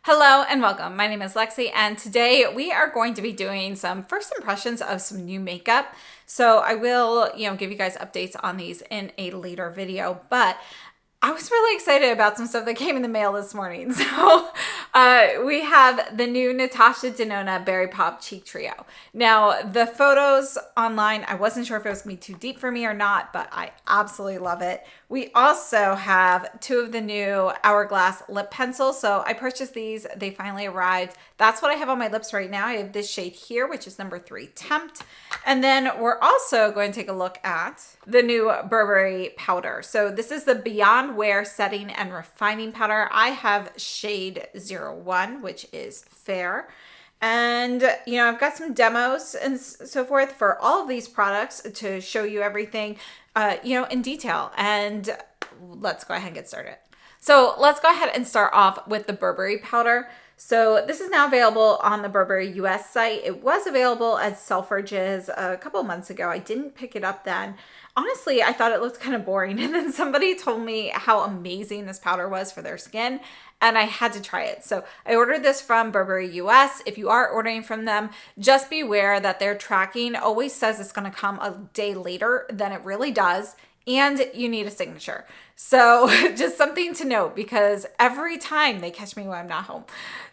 Hello and welcome. My name is Lexi and today we are going to be doing some first impressions of some new makeup. So I will, give you guys updates on these in a later video, but I was really excited about some stuff that came in the mail this morning. So we have the new NATASHA DENONA Berry Pop Cheek Trio. Now, the photos online, I wasn't sure if it was going to be too deep for me or not, but I absolutely love it. We also have two of the new Hourglass lip pencils. So I purchased these. They finally arrived. That's what I have on my lips right now. I have this shade here, which is number 3 Tempt. And then we're also going to take a look at the new Burberry powder. So this is the Beyond Wear Setting and Refining Powder. I have shade 01, which is fair. And, I've got some demos and so forth for all of these products to show you everything, in detail. And let's go ahead and get started. So let's go ahead and start off with the Burberry powder. So this is now available on the Burberry US site. It was available at Selfridges a couple of months ago. I didn't pick it up then. Honestly, I thought it looked kind of boring. And then somebody told me how amazing this powder was for their skin, and I had to try it. So I ordered this from Burberry US. If you are ordering from them, just beware that their tracking always says it's going to come a day later than it really does. And you need a signature. So just something to note, because every time they catch me when I'm not home.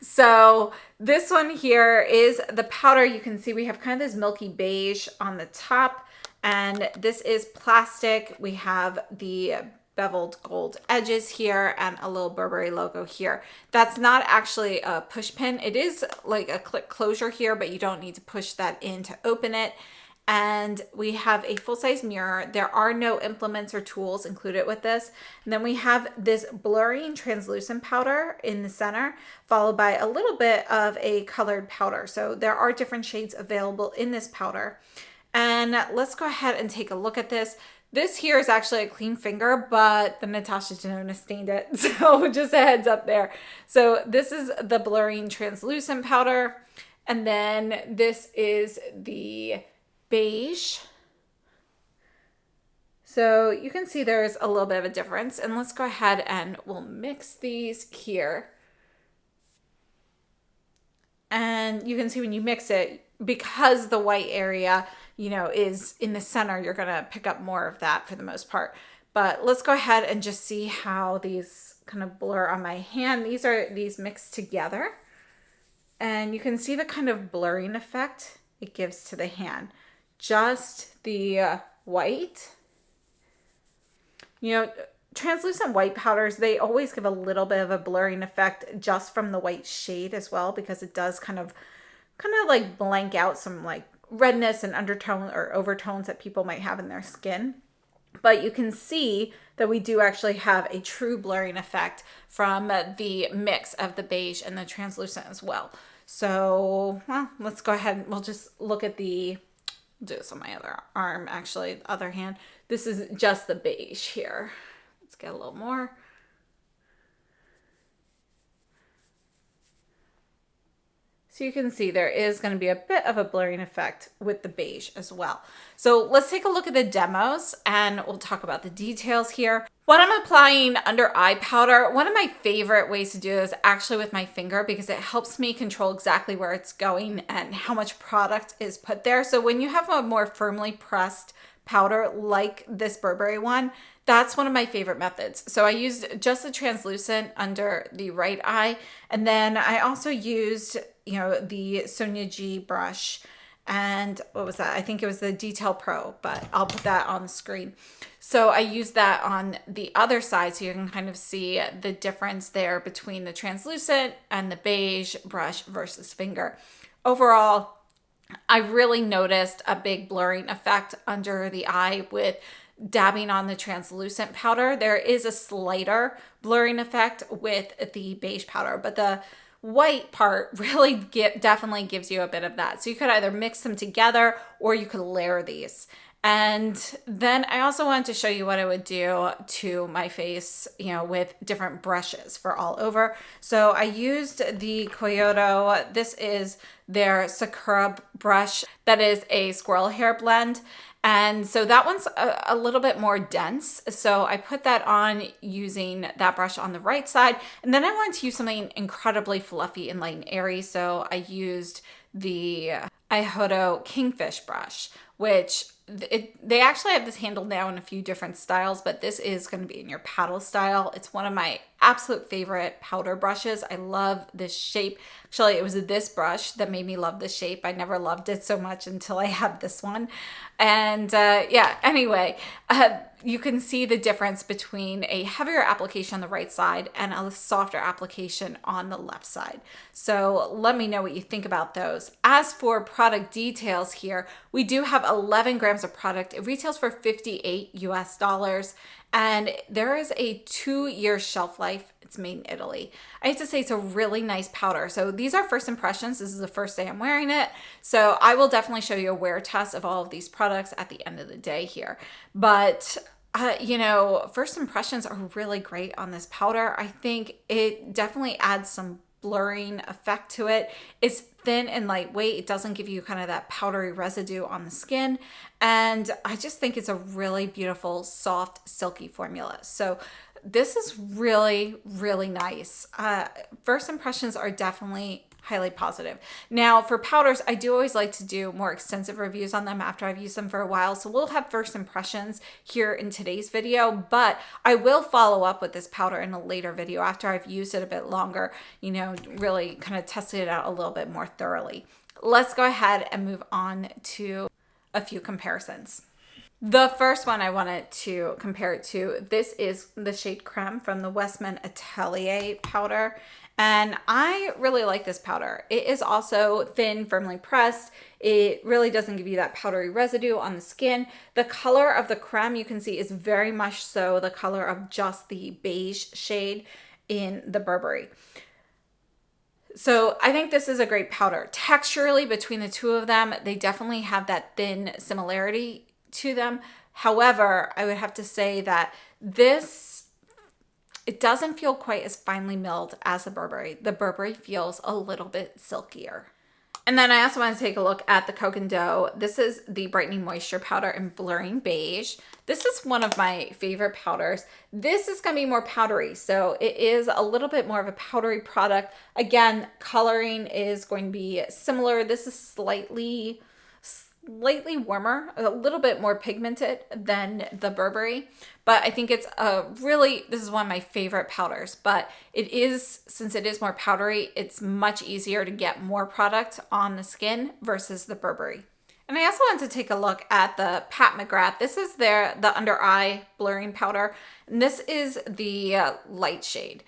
So this one here is the powder. You can see we have kind of this milky beige on the top, and this is plastic. We have the beveled gold edges here and a little Burberry logo here. That's not actually a push pin. It is like a click closure here, but you don't need to push that in to open it. And we have a full-size mirror. There are no implements or tools included with this. And then we have this blurring translucent powder in the center, followed by a little bit of a colored powder. So there are different shades available in this powder. And let's go ahead and take a look at this. This here is actually a clean finger, but the NATASHA DENONA stained it. So just a heads up there. So this is the blurring translucent powder. And then this is the beige. So you can see there's a little bit of a difference, and let's go ahead and we'll mix these here. And you can see when you mix it, because the white area, is in the center, you're gonna pick up more of that for the most part. But let's go ahead and just see how these kind of blur on my hand. These mixed together, and you can see the kind of blurring effect it gives to the hand. Just the white. Translucent white powders, they always give a little bit of a blurring effect just from the white shade as well, because it does kind of like blank out some like redness and undertone or overtones that people might have in their skin. But you can see that we do actually have a true blurring effect from the mix of the beige and the translucent as well. So, let's go ahead and we'll just look at do this on my other arm, actually, the other hand. This is just the beige here. Let's get a little more. So you can see there is going to be a bit of a blurring effect with the beige as well. So let's take a look at the demos and we'll talk about the details here. When I'm applying under eye powder, one of my favorite ways to do it is actually with my finger, because it helps me control exactly where it's going and how much product is put there. So when you have a more firmly pressed powder like this Burberry one, that's one of my favorite methods. So I used just the translucent under the right eye, and then I also used the Sonia G brush, and what was that? I think it was the Detail Pro, but I'll put that on the screen. So I used that on the other side, so you can kind of see the difference there between the translucent and the beige brush versus finger. Overall, I really noticed a big blurring effect under the eye with dabbing on the translucent powder. There is a slighter blurring effect with the beige powder, but the white part really definitely gives you a bit of that. So you could either mix them together or you could layer these. And then I also wanted to show you what I would do to my face, with different brushes for all over. So I used the Kyoto. This is their Sakura brush that is a squirrel hair blend. And so that one's a little bit more dense. So I put that on using that brush on the right side. And then I wanted to use something incredibly fluffy and light and airy. So I used the Ihodo Kingfish brush, which they actually have this handled now in a few different styles, but this is going to be in your paddle style. It's one of my absolute favorite powder brushes. I love this shape. Actually, it was this brush that made me love this shape. I never loved it so much until I had this one. And yeah, anyway, you can see the difference between a heavier application on the right side and a softer application on the left side. So let me know what you think about those. As for product details here, we do have 11 grams of product. It retails for $58 US, and there is a 2-year shelf life. It's made in Italy. I have to say it's a really nice powder. So these are first impressions. This is the first day I'm wearing it. So I will definitely show you a wear test of all of these products at the end of the day here. But first impressions are really great on this powder. I think it definitely adds some blurring effect to it. It's thin and lightweight. It doesn't give you kind of that powdery residue on the skin. And I just think it's a really beautiful, soft, silky formula. So this is really, really nice. First impressions are definitely highly positive. Now for powders, I do always like to do more extensive reviews on them after I've used them for a while. So we'll have first impressions here in today's video, but I will follow up with this powder in a later video after I've used it a bit longer, really kind of tested it out a little bit more thoroughly. Let's go ahead and move on to a few comparisons. The first one I wanted to compare it to, this is the shade Creme from the Westman Atelier powder. And I really like this powder. It is also thin, firmly pressed. It really doesn't give you that powdery residue on the skin. The color of the creme, you can see, is very much so the color of just the beige shade in the Burberry. So I think this is a great powder. Texturally, between the two of them, they definitely have that thin similarity to them. However, I would have to say that it doesn't feel quite as finely milled as the Burberry. The Burberry feels a little bit silkier. And then I also want to take a look at the Coco Dough. This is the Brightening Moisture Powder in Blurring Beige. This is one of my favorite powders. This is going to be more powdery, so it is a little bit more of a powdery product. Again, coloring is going to be similar. This is slightly warmer, a little bit more pigmented than the Burberry, but I think it's this is one of my favorite powders. But since it is more powdery, it's much easier to get more product on the skin versus the Burberry. And I also wanted to take a look at the Pat McGrath. This is the under eye blurring powder, and this is the light shade.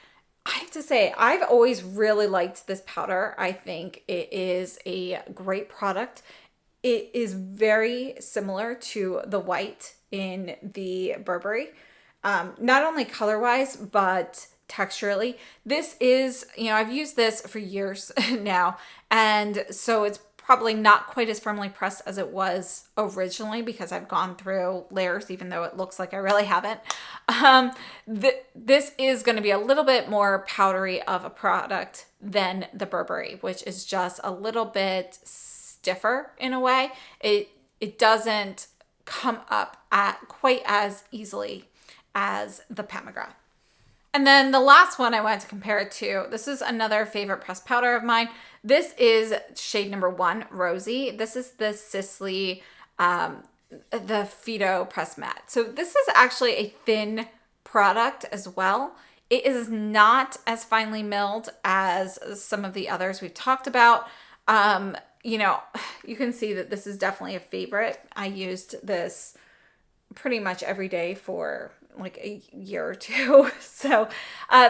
I have to say, I've always really liked this powder. I think it is a great product. It is very similar to the white in the Burberry, not only color-wise, but texturally. This is, I've used this for years now, and so it's probably not quite as firmly pressed as it was originally because I've gone through layers, even though it looks like I really haven't. This is going to be a little bit more powdery of a product than the Burberry, which is just a little bit stiffer in a way. It doesn't come up quite as easily as the Pat McGrath. And then the last one I wanted to compare it to, this is another favorite pressed powder of mine. This is shade number 1, Rosy. This is the Sisley, the Fido Press Matte. So this is actually a thin product as well. It is not as finely milled as some of the others we've talked about. You can see that this is definitely a favorite. I used this pretty much every day for like a year or two. So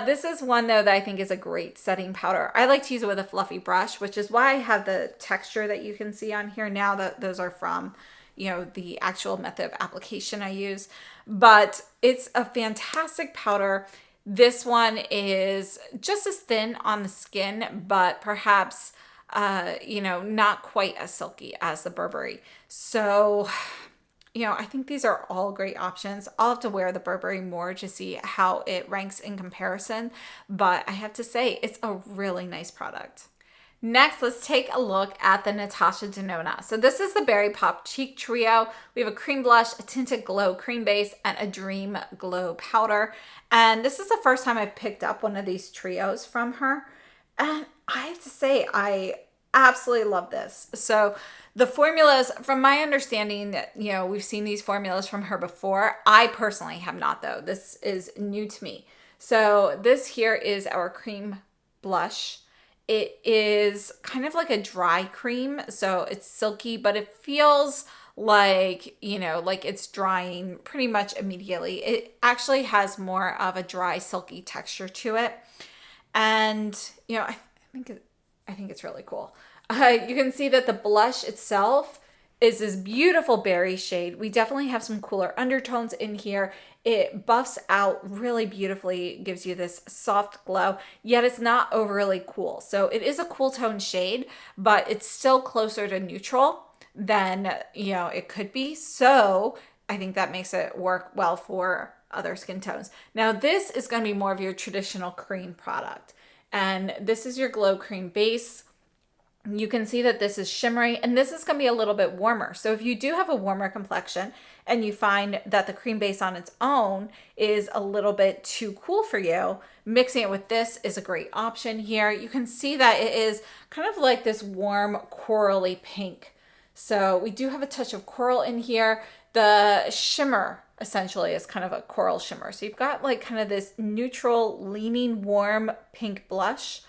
this is one though that I think is a great setting powder. I like to use it with a fluffy brush, which is why I have the texture that you can see on here now. That those are from, the actual method of application I use. But it's a fantastic powder. This one is just as thin on the skin, but perhaps not quite as silky as the Burberry. So you know, I think these are all great options. I'll have to wear the Burberry more to see how it ranks in comparison, but I have to say it's a really nice product. Next, let's take a look at the NATASHA DENONA. So this is the Berry Pop Cheek Trio. We have a cream blush, a tinted glow cream base, and a dream glow powder. And this is the first time I've picked up one of these trios from her. And I have to say, I absolutely love this. So the formulas, from my understanding, you know, we've seen these formulas from her before. I personally have not, though. This is new to me. So this here is our cream blush. It is kind of like a dry cream, so it's silky, but it feels like, you know, like it's drying pretty much immediately. It actually has more of a dry, silky texture to it. And, you know, I think it's really cool. You can see that the blush itself is this beautiful berry shade. We definitely have some cooler undertones in here. It buffs out really beautifully, gives you this soft glow, yet it's not overly cool. So it is a cool tone shade, but it's still closer to neutral than, you know, it could be. So I think that makes it work well for other skin tones. Now this is going to be more of your traditional cream product. And this is your glow cream base. You can see that this is shimmery, and this is going to be a little bit warmer. So if you do have a warmer complexion and you find that the cream base on its own is a little bit too cool for you, mixing it with this is a great option here. You can see that it is kind of like this warm corally pink. So we do have a touch of coral in here. The shimmer essentially is kind of a coral shimmer. So you've got like kind of this neutral, leaning, warm pink blush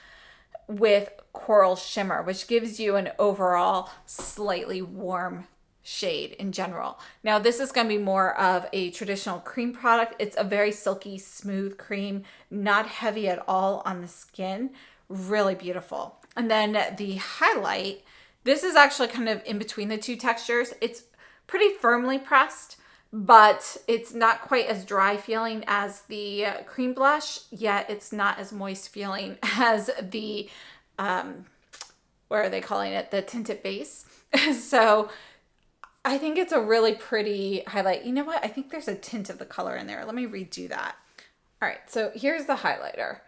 with coral shimmer, which gives you an overall slightly warm shade in general. Now this is going to be more of a traditional cream product. It's a very silky, smooth cream, not heavy at all on the skin. Really beautiful. And then the highlight, this is actually kind of in between the two textures. It's pretty firmly pressed, but it's not quite as dry feeling as the cream blush, yet it's not as moist feeling as the, what are they calling it? The tinted base. So I think it's a really pretty highlight. You know what? I think there's a tint of the color in there. Let me redo that. All right, so here's the highlighter.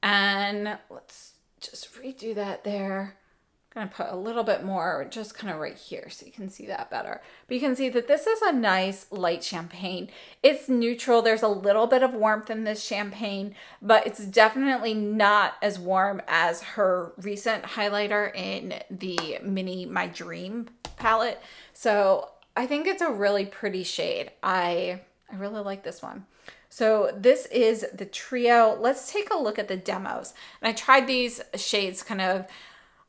And let's just redo that there. I'm gonna put a little bit more just kind of right here so you can see that better. But you can see that this is a nice light champagne. It's neutral. There's a little bit of warmth in this champagne, but it's definitely not as warm as her recent highlighter in the mini My Dream palette. So I think it's a really pretty shade. I really like this one. So this is the trio. Let's take a look at the demos. And I tried these shades kind of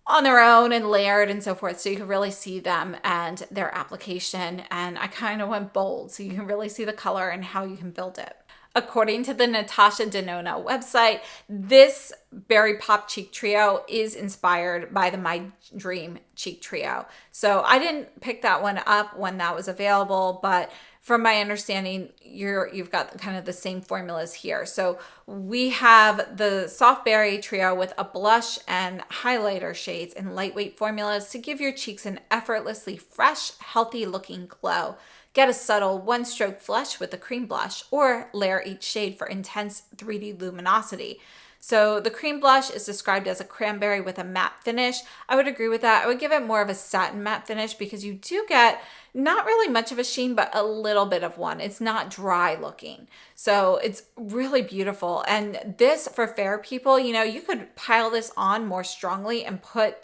on their own and layered and so forth, so you can really see them and their application. And I kind of went bold so you can really see the color and how you can build it. According to the NATASHA DENONA website, this Berry Pop Cheek Trio is inspired by the My Dream Cheek Trio. So I didn't pick that one up when that was available, but from my understanding, you've got kind of the same formulas here. So we have the Soft Berry Trio with a blush and highlighter shades and lightweight formulas to give your cheeks an effortlessly fresh, healthy looking glow. Get a subtle one-stroke flush with the cream blush, or layer each shade for intense 3D luminosity. So the cream blush is described as a cranberry with a matte finish. I would agree with that. I would give it more of a satin matte finish because you do get not really much of a sheen, but a little bit of one. It's not dry looking. So it's really beautiful. And this, for fair people, you know, you could pile this on more strongly and put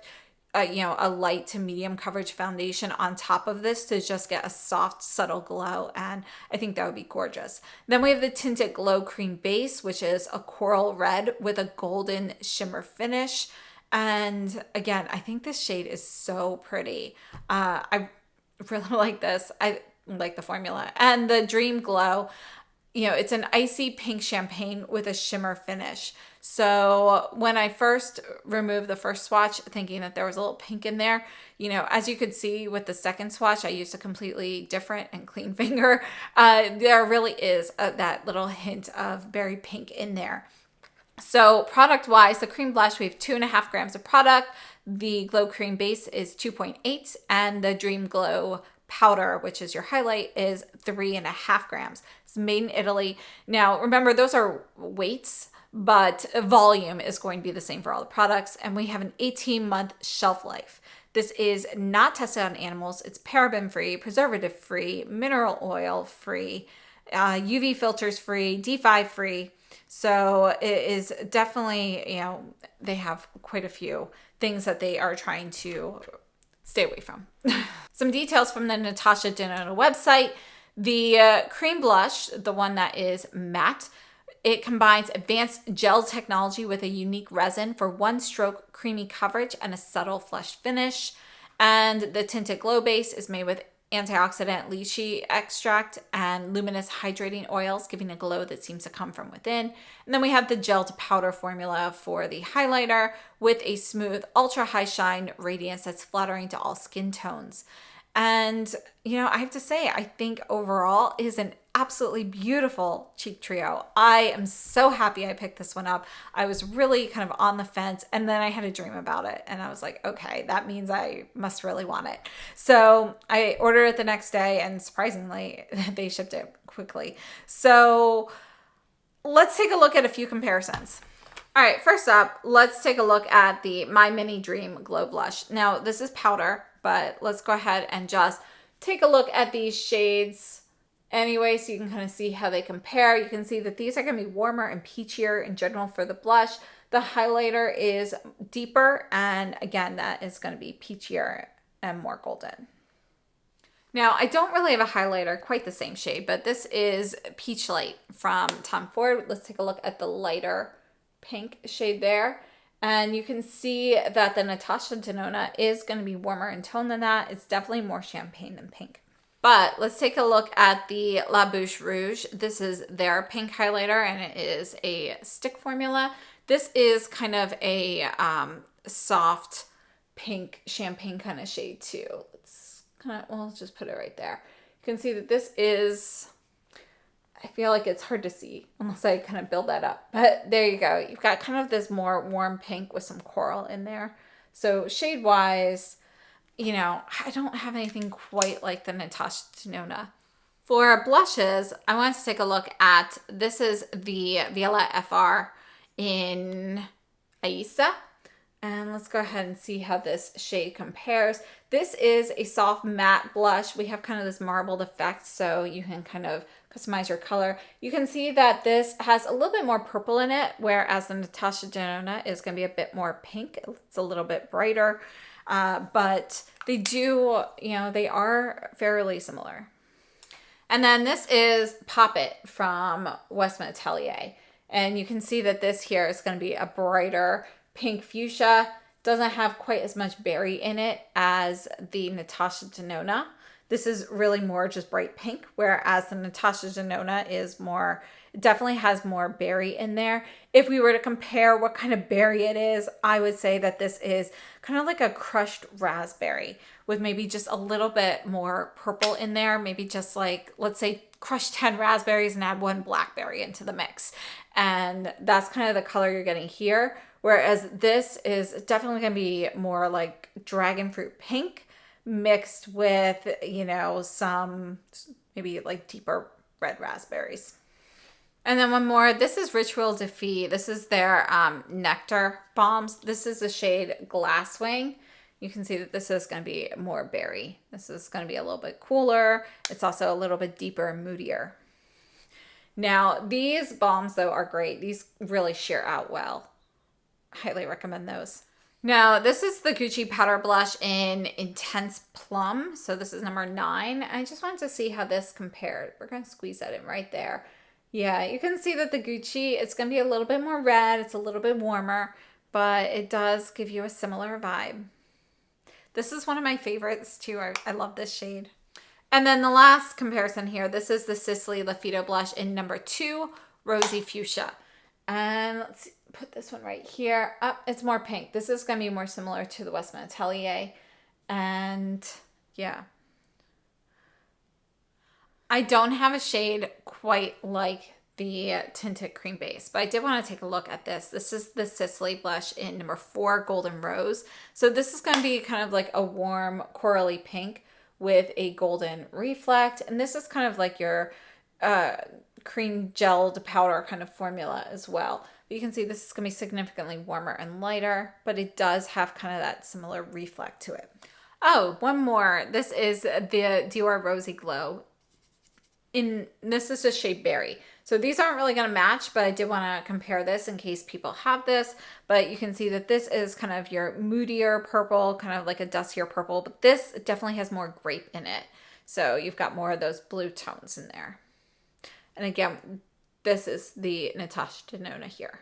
a light to medium coverage foundation on top of this to just get a soft, subtle glow. And I think that would be gorgeous. Then we have the Tinted Glow Cream Base, which is a coral red with a golden shimmer finish. And again, I think this shade is so pretty. I really like this. I like the formula. And the Dream Glow, you know, it's an icy pink champagne with a shimmer finish. So when I first removed the first swatch, thinking that there was a little pink in there, you know, as you could see with the second swatch, I used a completely different and clean finger. There really is that little hint of berry pink in there. So product-wise, the cream blush, we have 2.5 grams of product. The Glow Cream Base is 2.8, and the Dream Glow powder, which is your highlight, is 3.5 grams. It's made in Italy. Now, remember, those are weights, but volume is going to be the same for all the products. And we have an 18-month shelf life. This is not tested on animals. It's paraben-free, preservative-free, mineral oil-free, UV filters free, D5 free. So it is definitely, they have quite a few things that they are trying to stay away from. Some details from the NATASHA DENONA website. The cream blush, the one that is matte, it combines advanced gel technology with a unique resin for one-stroke creamy coverage and a subtle flush finish. And the tinted glow base is made with antioxidant lychee extract and luminous hydrating oils, giving a glow that seems to come from within. And then we have the gel to powder formula for the highlighter with a smooth, ultra high shine radiance that's flattering to all skin tones. And, I have to say, I think overall it is an absolutely beautiful cheek trio. I am so happy I picked this one up. I was really kind of on the fence, and then I had a dream about it. And I was like, okay, that means I must really want it. So I ordered it the next day, and surprisingly, they shipped it quickly. So let's take a look at a few comparisons. All right, first up, let's take a look at the My Mini Dream Glow Blush. Now, this is powder, but let's go ahead and just take a look at these shades anyway, so you can kind of see how they compare. You can see that these are going to be warmer and peachier in general for the blush. The highlighter is deeper, and again, that is going to be peachier and more golden. Now, I don't really have a highlighter quite the same shade, but this is Peach Light from Tom Ford. Let's take a look at the lighter pink shade there. And you can see that the NATASHA DENONA is going to be warmer in tone than that. It's definitely more champagne than pink. But let's take a look at the La Bouche Rouge. This is their pink highlighter, and it is a stick formula. This is kind of a soft pink champagne kind of shade too. Let's we'll just put it right there. You can see that this is, I feel like it's hard to see unless I kind of build that up. But there you go. You've got kind of this more warm pink with some coral in there. So shade-wise, I don't have anything quite like the NATASHA DENONA. For blushes, I want to take a look at, this is the Viola FR in Aisa. And let's go ahead and see how this shade compares. This is a soft matte blush. We have kind of this marbled effect, so you can kind of customize your color. You can see that this has a little bit more purple in it, whereas the NATASHA DENONA is going to be a bit more pink. It's a little bit brighter, but they do, they are fairly similar. And then this is Pop It from Westman Atelier. And you can see that this here is going to be a brighter pink fuchsia. Doesn't have quite as much berry in it as the NATASHA DENONA. This is really more just bright pink, whereas the NATASHA DENONA is more, definitely has more berry in there. If we were to compare what kind of berry it is, I would say that this is kind of like a crushed raspberry with maybe just a little bit more purple in there. Maybe just like, let's say, crush 10 raspberries and add 1 blackberry into the mix. And that's kind of the color you're getting here. Whereas this is definitely going to be more like dragon fruit pink mixed with, some maybe like deeper red raspberries. And then one more. This is Ritual de Fille. This is their nectar bombs. This is the shade Glasswing. You can see that this is going to be more berry. This is going to be a little bit cooler. It's also a little bit deeper and moodier. Now, these balms, though, are great. These really sheer out well. Highly recommend those. Now, this is the Gucci powder blush in Intense Plum. So this is number 9. I just wanted to see how this compared. We're going to squeeze that in right there. Yeah, you can see that the Gucci, it's going to be a little bit more red. It's a little bit warmer, but it does give you a similar vibe. This is one of my favorites too. I love this shade. And then the last comparison here, this is the Sisley Lafido blush in number 2, Rosy Fuchsia. And let's put this one right here. It's more pink. This is going to be more similar to the Westman Atelier. And yeah. I don't have a shade quite like the tinted cream base, but I did want to take a look at this. This is the Sisley blush in number 4, Golden Rose. So this is going to be kind of like a warm corally pink with a golden reflect. And this is kind of like your cream gelled powder kind of formula as well. But you can see this is going to be significantly warmer and lighter, but it does have kind of that similar reflect to it. Oh, one more. This is the Dior Rosy Glow. This is just shade Berry. So these aren't really going to match, but I did want to compare this in case people have this. But you can see that this is kind of your moodier purple, kind of like a dustier purple, but this definitely has more grape in it. So you've got more of those blue tones in there. And again, this is the NATASHA DENONA here.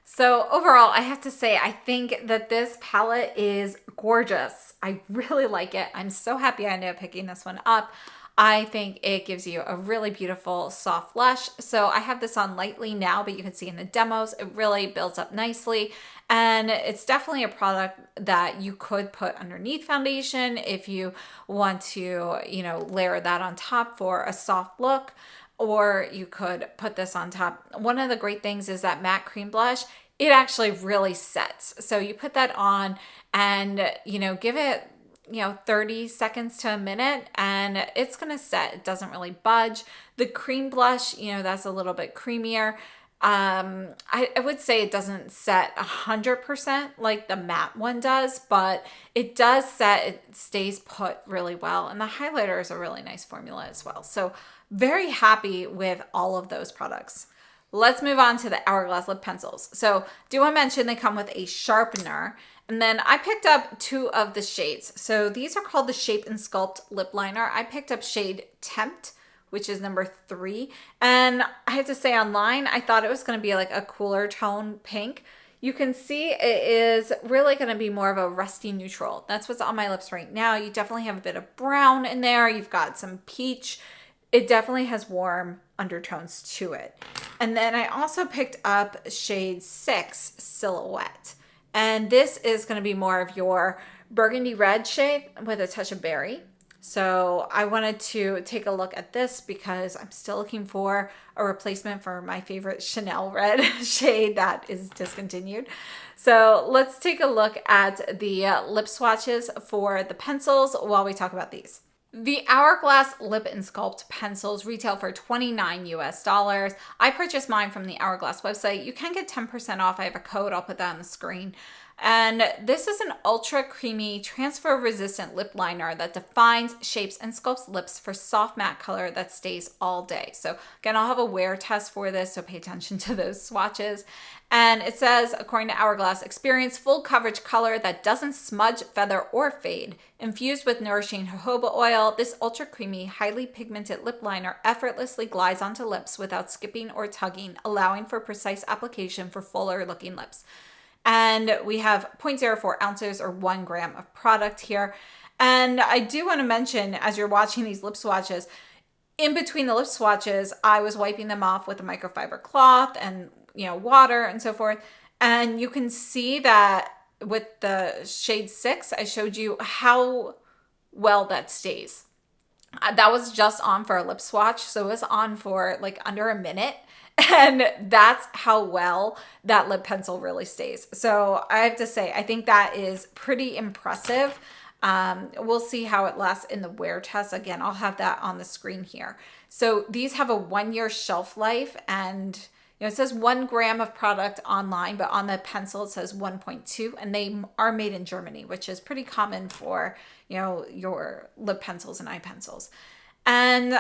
So overall, I have to say, I think that this palette is gorgeous. I really like it. I'm so happy I ended up picking this one up. I think it gives you a really beautiful soft blush. So I have this on lightly now, but you can see in the demos, it really builds up nicely. And it's definitely a product that you could put underneath foundation if you want to, you know, layer that on top for a soft look, or you could put this on top. One of the great things is that matte cream blush, it actually really sets. So you put that on and, you know, give it, 30 seconds to a minute and it's going to set. It doesn't really budge. The cream blush, that's a little bit creamier. I would say it doesn't set 100% like the matte one does, but it does set, it stays put really well. And the highlighter is a really nice formula as well. So very happy with all of those products. Let's move on to the Hourglass lip pencils. So do I mention they come with a sharpener, and then I picked up 2 of the shades. So these are called the Shape and Sculpt lip liner. I picked up shade Tempt, which is number 3. And I have to say online, I thought it was going to be like a cooler tone pink. You can see it is really going to be more of a rusty neutral. That's what's on my lips right now. You definitely have a bit of brown in there. You've got some peach. It definitely has warm undertones to it. And then I also picked up shade 6 Silhouette. And this is going to be more of your burgundy red shade with a touch of berry. So I wanted to take a look at this because I'm still looking for a replacement for my favorite Chanel red shade that is discontinued. So let's take a look at the lip swatches for the pencils while we talk about these. The Hourglass Lip and Sculpt pencils retail for $29 US. I purchased mine from the Hourglass website. You can get 10% off. I have a code. I'll put that on the screen. And this is an ultra creamy, transfer resistant lip liner that defines, shapes, and sculpts lips for soft matte color that stays all day. So again, I'll have a wear test for this, so pay attention to those swatches. And it says, according to Hourglass, experience full coverage color that doesn't smudge, feather, or fade. Infused with nourishing jojoba oil, this ultra creamy, highly pigmented lip liner effortlessly glides onto lips without skipping or tugging, allowing for precise application for fuller looking lips. And we have 0.04 ounces or 1 gram of product here. And I do want to mention, as you're watching these lip swatches, in between the lip swatches, I was wiping them off with a microfiber cloth and, water and so forth. And you can see that with the shade 6, I showed you how well that stays. That was just on for a lip swatch. So it was on for like under a minute. And that's how well that lip pencil really stays. So I have to say, I think that is pretty impressive. We'll see how it lasts in the wear test. Again, I'll have that on the screen here. So these have a 1-year shelf life, and it says 1 gram of product online, but on the pencil it says 1.2, and they are made in Germany, which is pretty common for, your lip pencils and eye pencils. And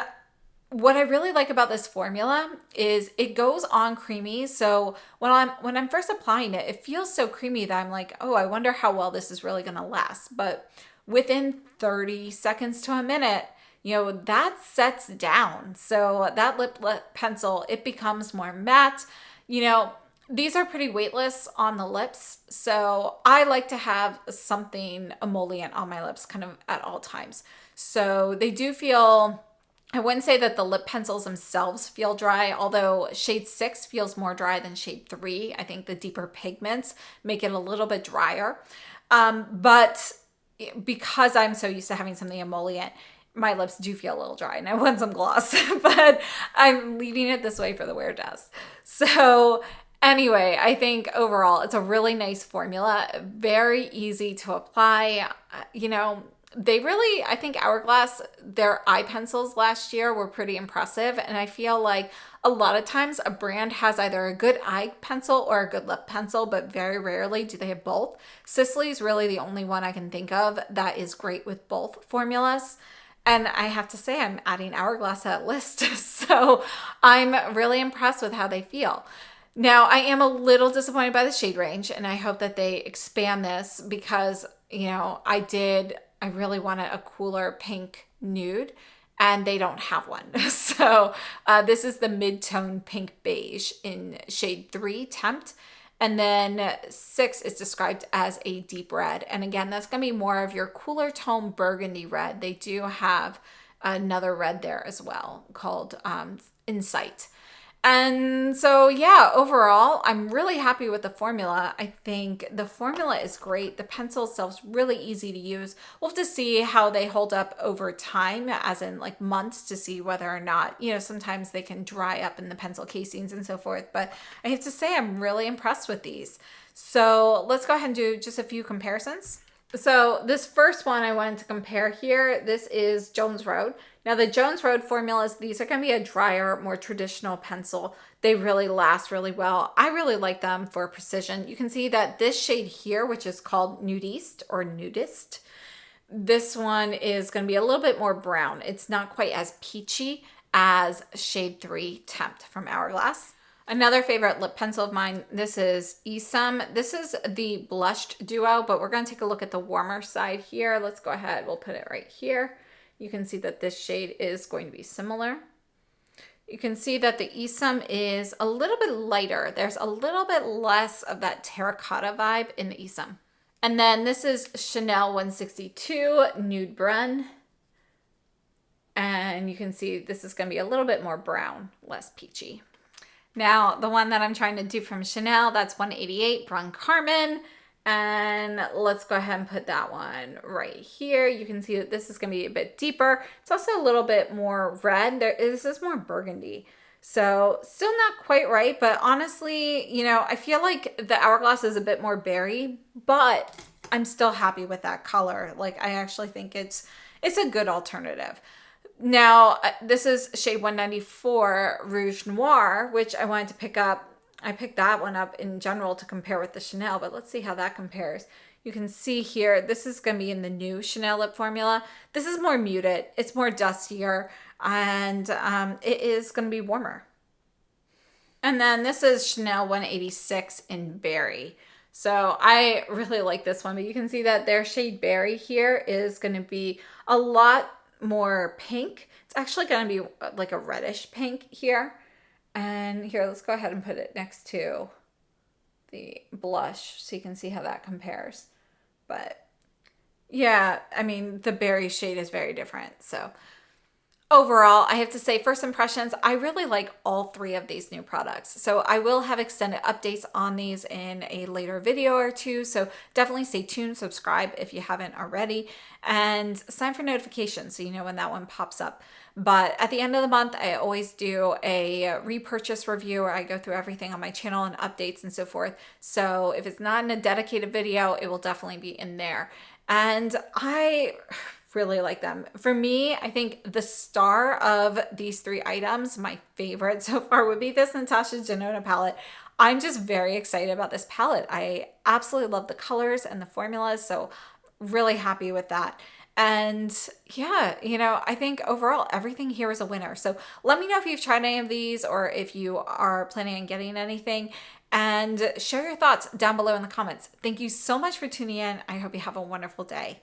what I really like about this formula is it goes on creamy. So when I'm first applying it, it feels so creamy that I'm like, oh, I wonder how well this is really going to last. But within 30 seconds to a minute, that sets down. So that lip pencil, it becomes more matte. These are pretty weightless on the lips. So I like to have something emollient on my lips kind of at all times. So they do feel, I wouldn't say that the lip pencils themselves feel dry, although shade 6 feels more dry than shade 3. I think the deeper pigments make it a little bit drier. But because I'm so used to having something emollient, my lips do feel a little dry and I want some gloss, but I'm leaving it this way for the wear test. So anyway, I think overall it's a really nice formula, very easy to apply. they really, I think Hourglass, their eye pencils last year were pretty impressive. And I feel like a lot of times a brand has either a good eye pencil or a good lip pencil, but very rarely do they have both. Sisley's really the only one I can think of that is great with both formulas. And I have to say, I'm adding Hourglass to that list. So I'm really impressed with how they feel. Now, I am a little disappointed by the shade range, and I hope that they expand this because, you know, I really wanted a cooler pink nude, and they don't have one. So this is the mid-tone pink beige in shade 3, Tempt. And then 6 is described as a deep red. And again, that's going to be more of your cooler tone burgundy red. They do have another red there as well called Insight. And so, yeah, overall, I'm really happy with the formula. I think the formula is great. The pencil itself's really easy to use. We'll have to see how they hold up over time, as in like months, to see whether or not, you know, sometimes they can dry up in the pencil casings and so forth. But I have to say, I'm really impressed with these. So let's go ahead and do just a few comparisons. So this first one I wanted to compare here, this is Jones Road. Now the Jones Road formulas, these are going to be a drier, more traditional pencil. They really last really well. I really like them for precision. You can see that this shade here, which is called Nudiste or Nudist, this one is going to be a little bit more brown. It's not quite as peachy as shade 3 Tempt from Hourglass. Another favorite lip pencil of mine, this is Esum. This is the blushed duo, but we're going to take a look at the warmer side here. Let's go ahead. We'll put it right here. You can see that this shade is going to be similar. You can see that the Esum is a little bit lighter. There's a little bit less of that terracotta vibe in the Esum. And then this is Chanel 162 Nude Brun. And you can see this is going to be a little bit more brown, less peachy. Now, the one that I'm trying to do from Chanel, that's 188 Brun Carmen. And let's go ahead and put that one right here. You can see that this is going to be a bit deeper. It's also a little bit more red. This is more burgundy. So still not quite right, but honestly, you know, I feel like the Hourglass is a bit more berry, but I'm still happy with that color. Like, I actually think it's a good alternative. Now, this is shade 194 Rouge Noir, which I wanted to pick up. I picked that one up in general to compare with the Chanel, but let's see how that compares. You can see here, this is going to be in the new Chanel lip formula. This is more muted. It's more dustier, and it is going to be warmer. And then this is Chanel 186 in Berry. So I really like this one, but you can see that their shade Berry here is going to be a lot more pink. It's actually going to be like a reddish pink here. And here, let's go ahead and put it next to the blush so you can see how that compares. But yeah, I mean, the berry shade is very different. So overall, I have to say, first impressions, I really like all 3 of these new products. So I will have extended updates on these in a later video or 2. So definitely stay tuned, subscribe if you haven't already, and sign for notifications so you know when that one pops up. But at the end of the month, I always do a repurchase review where I go through everything on my channel and updates and so forth. So if it's not in a dedicated video, it will definitely be in there. And I really like them. For me, I think the star of these 3 items, my favorite so far, would be this NATASHA DENONA palette. I'm just very excited about this palette. I absolutely love the colors and the formulas, so really happy with that. And yeah, you know, I think overall everything here is a winner. So let me know if you've tried any of these or if you are planning on getting anything, and share your thoughts down below in the comments. Thank you so much for tuning in. I hope you have a wonderful day.